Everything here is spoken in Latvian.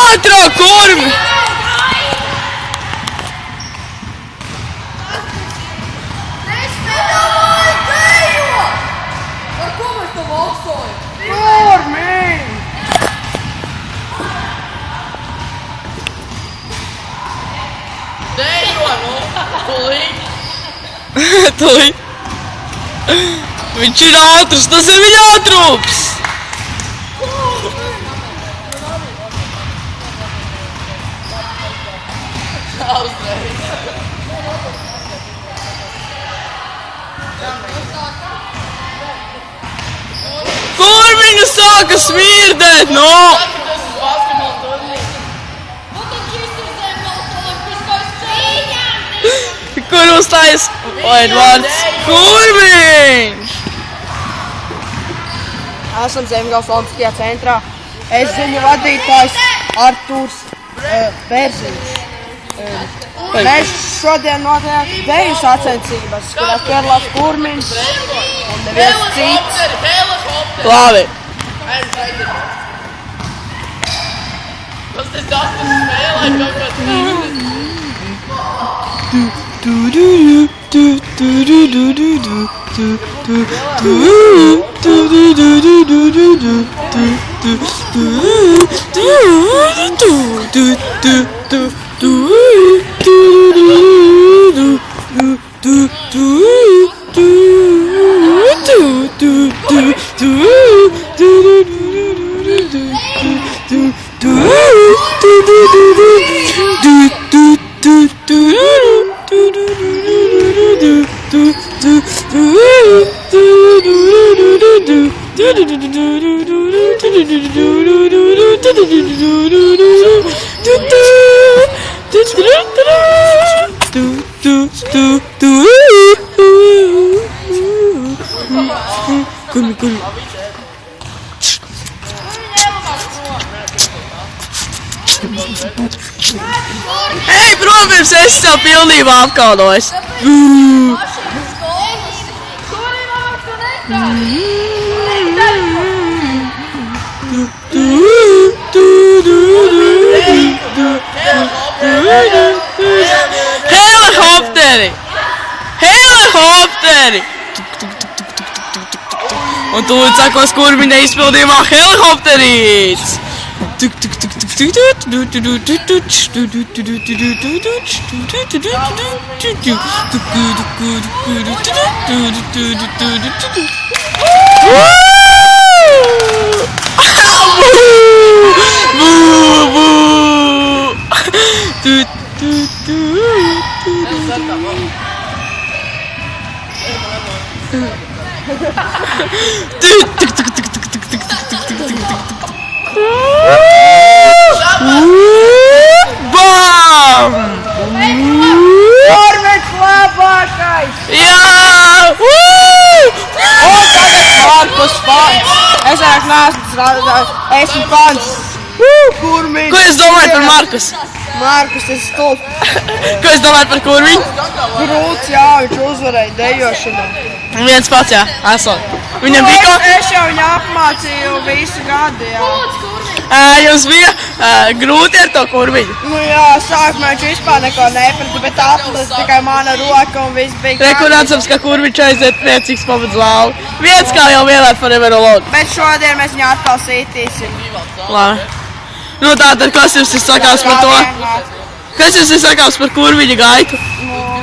Otrā kurmi! Tūlīt. Viņš ir ātrs, tas ir viņa ātrums! Kur viņa sāka smirdēt, no? Kur uzstājas? Edvards Kurmiņš! Esam Zemgales Olimpiskajā centrā. Es ziņu vadītājs Artūrs Bērziņš. Mēs šodien notiek deju sacensības, kurās piedalās Kurmiņš un neviens cits. Labi. Tas tas spēlē kaut kāds līmenis. Ej, protams, es tev pilnībā apkaunojos. Helikopteri! Helikopteri! Un tūlīt sakos Kurmiņa izpildījumā helikopterīts! Bam! Kurmiņš labākais! Jā! Un tagad Markus Pants. Es vairāk neesmu strādājis. Esmu Pants. Kurmiņš. Ko es domāju par Markus? Markus, tas ir stulbs. Ko es domāju par Kurmiņu? Grūts, jā, viņš uzvarēja dejošanā. Viens pats, jā, esot. Viņam bija ko? Es jau viņu apmācīju visu gadu, jā. Jums bija grūti ar to Kurmiņu? Nu jā, sākumā viņš vispār neko neprata, bet atlas tikai mana roka un viss bija Re, kur atsams, ka Kurmiņš aiziet priecīgs pavadz lāvu. Viens kā jau vienāt par Everologu. Bet šodien mēs viņu atkal sītīsim. Labi. Nu tātad, kas jums ir sakāms par to? Kas jums ir sakāms par Kurmiņa gaitu? Nu,